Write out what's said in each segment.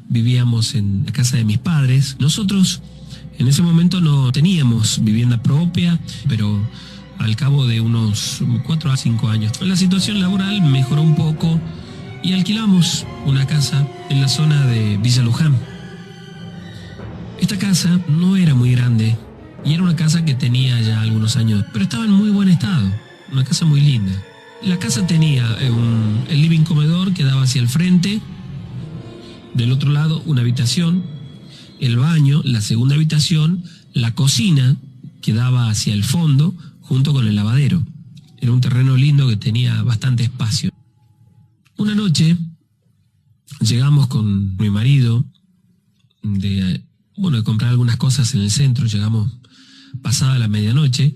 Vivíamos en la casa de mis padres. Nosotros en ese momento no teníamos vivienda propia, pero al cabo de unos 4 a 5 años la situación laboral mejoró un poco y alquilamos una casa en la zona de Villa Luján. Esta casa no era muy grande y era una casa que tenía ya algunos años, pero estaba en muy buen estado, una casa muy linda. La casa tenía el living comedor que daba hacia el frente, del otro lado una habitación, el baño, la segunda habitación, la cocina que daba hacia el fondo junto con el lavadero. Era un terreno lindo que tenía bastante espacio. Una noche llegamos con mi marido de comprar algunas cosas en el centro. Llegamos pasada la medianoche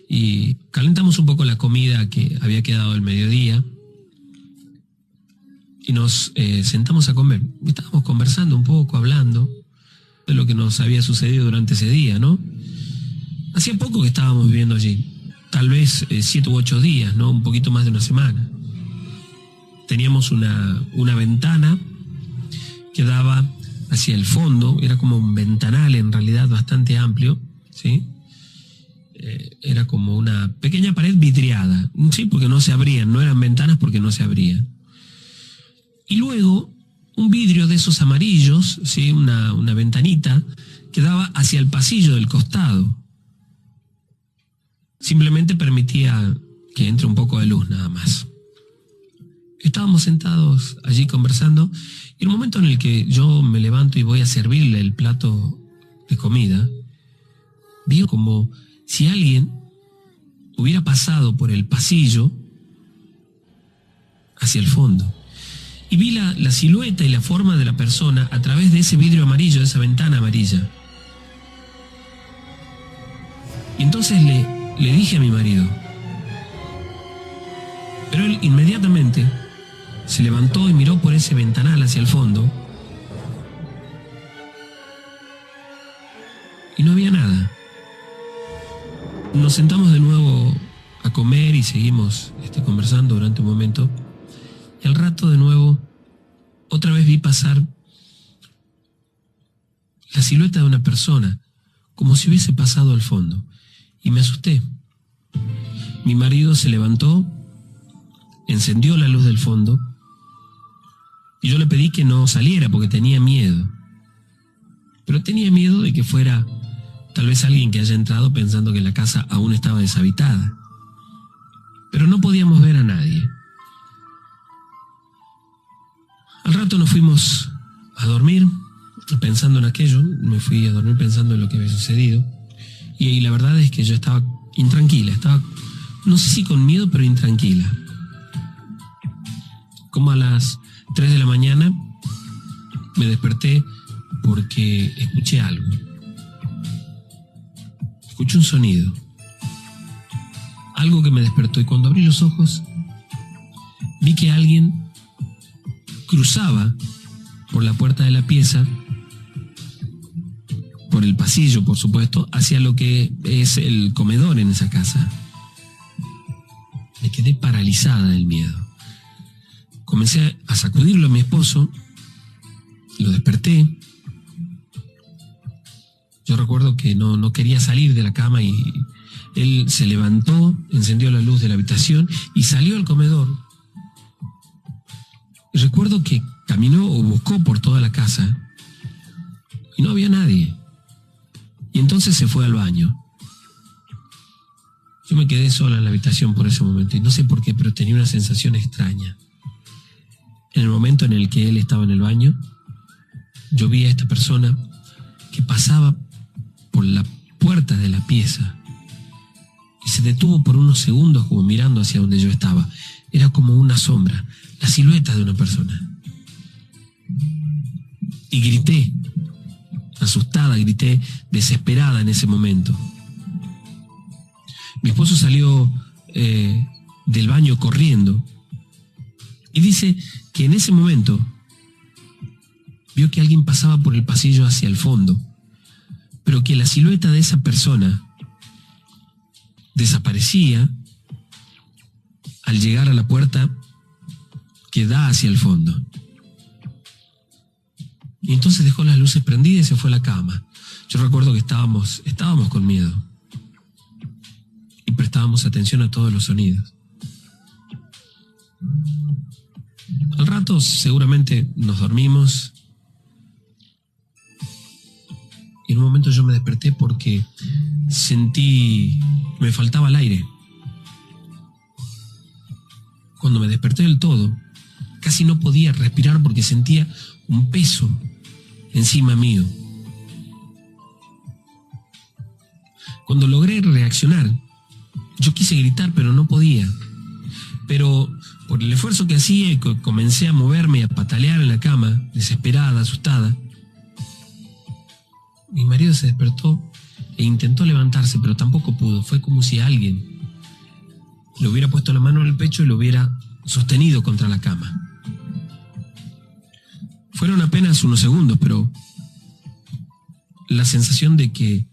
y calentamos un poco la comida que había quedado del mediodía y nos sentamos a comer. Estábamos conversando un poco, hablando de lo que nos había sucedido durante ese día, ¿no? Hacía poco que estábamos viviendo allí, tal vez 7 u 8 días, ¿no? Un poquito más de una semana. Teníamos una ventana que daba hacia el fondo, era como un ventanal en realidad bastante amplio, ¿sí? Era como una pequeña pared vidriada, sí, porque no se abrían, no eran ventanas porque no se abrían. Y luego un vidrio de esos amarillos, ¿sí? Una ventanita que daba hacia el pasillo del costado. Simplemente permitía que entre un poco de luz nada más. Estábamos sentados allí conversando y el momento en el que yo me levanto y voy a servirle el plato de comida, vi como si alguien hubiera pasado por el pasillo hacia el fondo. Y vi la silueta y la forma de la persona a través de ese vidrio amarillo, de esa ventana amarilla. Y entonces le dije a mi marido, pero él inmediatamente se levantó y miró por ese ventanal hacia el fondo y no había nada. Nos sentamos de nuevo a comer y seguimos conversando durante un momento y al rato de nuevo otra vez vi pasar la silueta de una persona como si hubiese pasado al fondo y me asusté. Mi marido se levantó, encendió la luz del fondo y yo le pedí que no saliera porque tenía miedo. Pero tenía miedo de que fuera tal vez alguien que haya entrado pensando que la casa aún estaba deshabitada. Pero no podíamos ver a nadie. Al rato nos fuimos a dormir pensando en aquello. Me fui a dormir pensando en lo que había sucedido. Y la verdad es que yo estaba intranquila. Estaba, no sé si con miedo, pero intranquila. Como a las 3 de la mañana me desperté porque escuché algo. Escuché un sonido. Algo que me despertó y cuando abrí los ojos vi que alguien cruzaba por la puerta de la pieza, por el pasillo, por supuesto, hacia lo que es el comedor en esa casa. Me quedé paralizada del miedo. Comencé a sacudirlo a mi esposo, lo desperté. Yo recuerdo que no quería salir de la cama y él se levantó, encendió la luz de la habitación y salió al comedor. Y recuerdo que caminó o buscó por toda la casa y no había nadie. Y entonces se fue al baño. Yo me quedé sola en la habitación por ese momento y no sé por qué, pero tenía una sensación extraña. En el momento en el que él estaba en el baño, yo vi a esta persona que pasaba por la puerta de la pieza y se detuvo por unos segundos como mirando hacia donde yo estaba. Era como una sombra, la silueta de una persona. Y grité, asustada, grité, desesperada en ese momento. Mi esposo salió del baño corriendo y dice que en ese momento vio que alguien pasaba por el pasillo hacia el fondo, pero que la silueta de esa persona desaparecía al llegar a la puerta que da hacia el fondo. Y entonces dejó las luces prendidas y se fue a la cama. Yo recuerdo que estábamos con miedo y prestábamos atención a todos los sonidos. Al rato seguramente nos dormimos y en un momento yo me desperté porque sentí que me faltaba el aire. Cuando me desperté del todo, casi no podía respirar porque sentía un peso encima mío. Cuando logré reaccionar, yo quise gritar, pero no podía. Pero por el esfuerzo que hacía, comencé a moverme y a patalear en la cama, desesperada, asustada. Mi marido se despertó e intentó levantarse, pero tampoco pudo. Fue como si alguien le hubiera puesto la mano en el pecho y lo hubiera sostenido contra la cama. Fueron apenas unos segundos, pero la sensación de que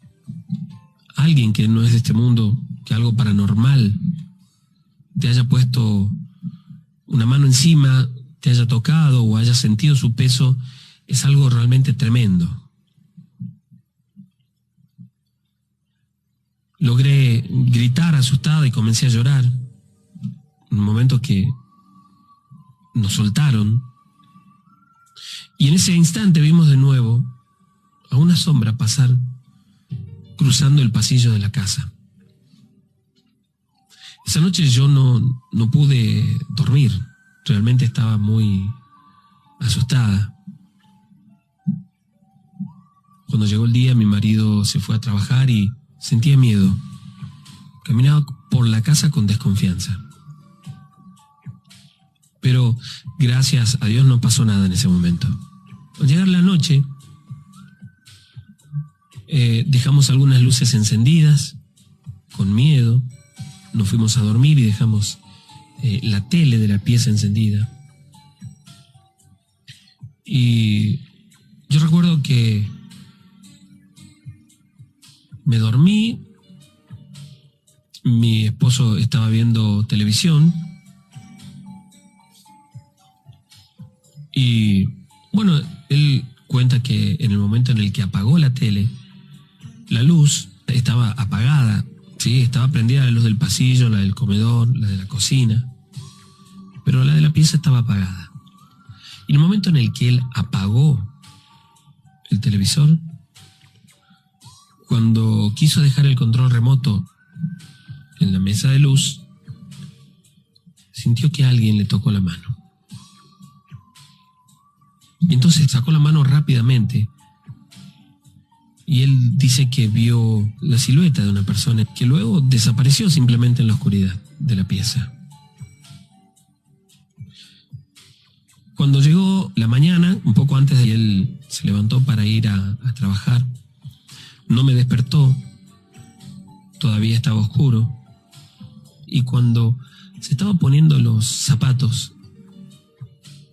alguien que no es de este mundo, que algo paranormal te haya puesto una mano encima, te haya tocado o haya sentido su peso, es algo realmente tremendo. Logré gritar asustada y comencé a llorar. En un momento que nos soltaron. Y en ese instante vimos de nuevo a una sombra pasar cruzando el pasillo de la casa. Esa noche yo no pude dormir. Realmente estaba muy asustada. Cuando llegó el día, mi marido se fue a trabajar y sentía miedo. Caminaba por la casa con desconfianza. Pero gracias a Dios no pasó nada en ese momento. Al llegar la noche, dejamos algunas luces encendidas, con miedo. Nos fuimos a dormir y dejamos la tele de la pieza encendida. Y yo recuerdo que me dormí, mi esposo estaba viendo televisión y bueno, él cuenta que en el momento en el que apagó la tele, la luz estaba apagada, ¿sí? Estaba prendida la luz del pasillo, la del comedor, la de la cocina, pero la de la pieza estaba apagada. Y en el momento en el que él apagó el televisor, cuando quiso dejar el control remoto en la mesa de luz, sintió que alguien le tocó la mano. Y entonces sacó la mano rápidamente y él dice que vio la silueta de una persona que luego desapareció simplemente en la oscuridad de la pieza. Cuando llegó la mañana, un poco antes de que él se levantó para ir a trabajar, no me despertó, todavía estaba oscuro, y cuando se estaba poniendo los zapatos,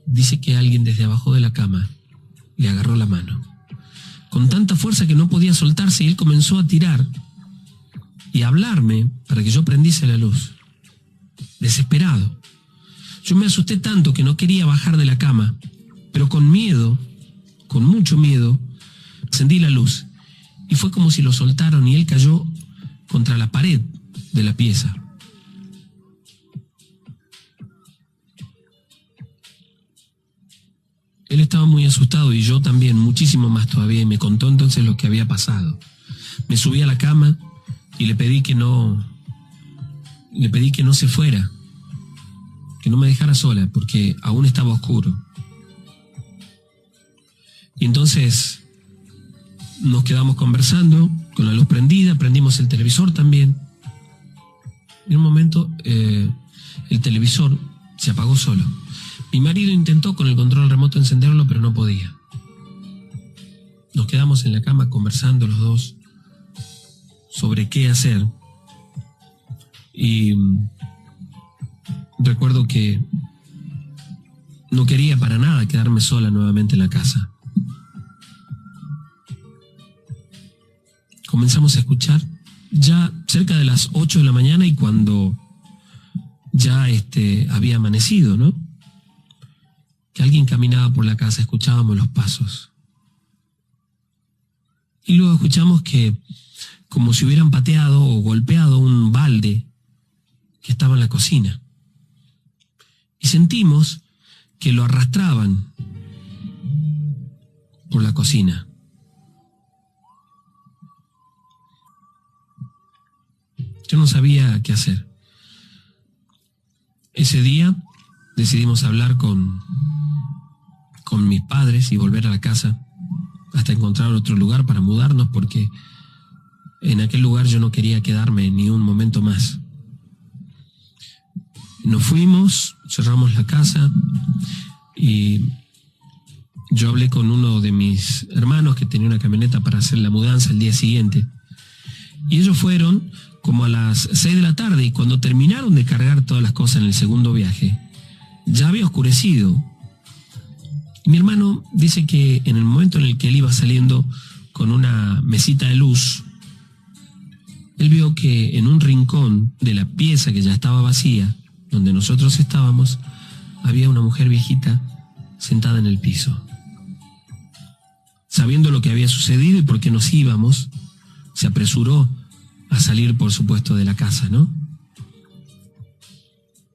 dice que alguien desde abajo de la cama le agarró la mano, con tanta fuerza que no podía soltarse, y él comenzó a tirar y a hablarme para que yo prendiese la luz, desesperado. Yo me asusté tanto que no quería bajar de la cama, pero con miedo, con mucho miedo, encendí la luz. Y fue como si lo soltaron y él cayó contra la pared de la pieza. Él estaba muy asustado y yo también, muchísimo más todavía, y me contó entonces lo que había pasado. Me subí a la cama y le pedí que no se fuera, que no me dejara sola, porque aún estaba oscuro. Y entonces nos quedamos conversando con la luz prendida, prendimos el televisor también. En un momento el televisor se apagó solo. Mi marido intentó con el control remoto encenderlo, pero no podía. Nos quedamos en la cama conversando los dos sobre qué hacer. Y recuerdo que no quería para nada quedarme sola nuevamente en la casa. Comenzamos a escuchar ya cerca de las 8 de la mañana y cuando ya había amanecido, ¿no? Que alguien caminaba por la casa, escuchábamos los pasos Y luego escuchamos que como si hubieran pateado o golpeado un balde que estaba en la cocina. Y sentimos que lo arrastraban por la cocina. Yo no sabía qué hacer. Ese día decidimos hablar con mis padres y volver a la casa hasta encontrar otro lugar para mudarnos, porque en aquel lugar yo no quería quedarme ni un momento más. Nos fuimos, cerramos la casa y yo hablé con uno de mis hermanos que tenía una camioneta para hacer la mudanza el día siguiente. Y ellos fueron como a las 6 de la tarde, y cuando terminaron de cargar todas las cosas en el segundo viaje, ya había oscurecido. Y mi hermano dice que en el momento en el que él iba saliendo con una mesita de luz, él vio que en un rincón de la pieza que ya estaba vacía, donde nosotros estábamos, había una mujer viejita sentada en el piso. Sabiendo lo que había sucedido y por qué nos íbamos, se apresuró a salir, por supuesto, de la casa, ¿no?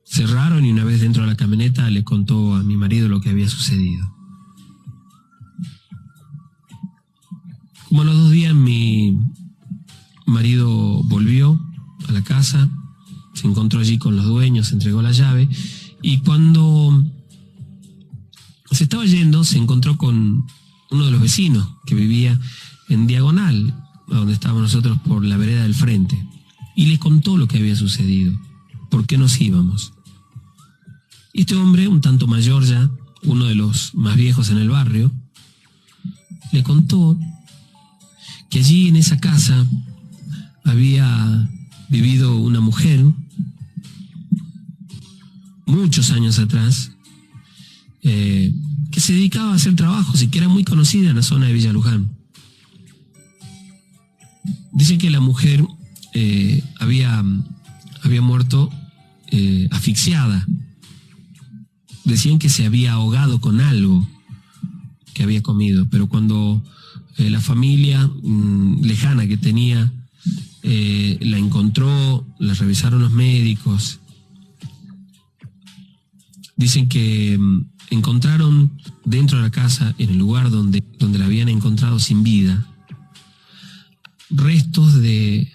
Cerraron y una vez dentro de la camioneta le contó a mi marido lo que había sucedido. Como a los 2 días mi marido volvió a la casa, se encontró allí con los dueños, entregó la llave, y cuando se estaba yendo se encontró con uno de los vecinos que vivía en diagonal a donde estábamos nosotros, por la vereda del frente, y le contó lo que había sucedido, por qué nos íbamos. Y este hombre, un tanto mayor ya, uno de los más viejos en el barrio, le contó que allí en esa casa había vivido una mujer muchos años atrás, que se dedicaba a hacer trabajos y que era muy conocida en la zona de Villa Luján. Dicen que la mujer había muerto asfixiada. Decían que se había ahogado con algo que había comido, pero cuando la familia lejana que tenía la encontró, la revisaron los médicos, dicen que encontraron dentro de la casa, en el lugar donde la habían encontrado sin vida, restos de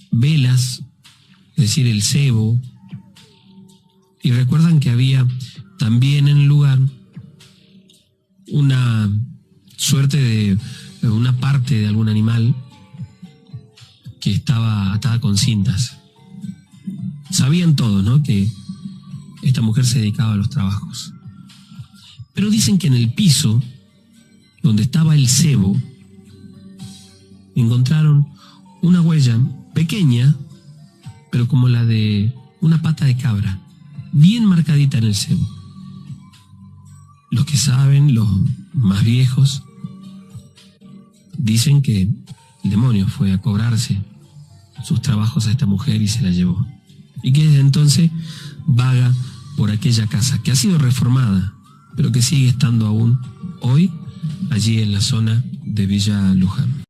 velas, es decir, el cebo, y recuerdan que había también en el lugar una suerte de una parte de algún animal que estaba atada con cintas. Sabían todos, ¿no?, que esta mujer se dedicaba a los trabajos. Pero dicen que en el piso donde estaba el cebo encontraron una huella pequeña, pero como la de una pata de cabra, bien marcadita en el cebo. Los que saben, los más viejos, dicen que el demonio fue a cobrarse sus trabajos a esta mujer y se la llevó. Y que desde entonces vaga por aquella casa, que ha sido reformada, pero que sigue estando aún hoy allí en la zona de Villa Luján.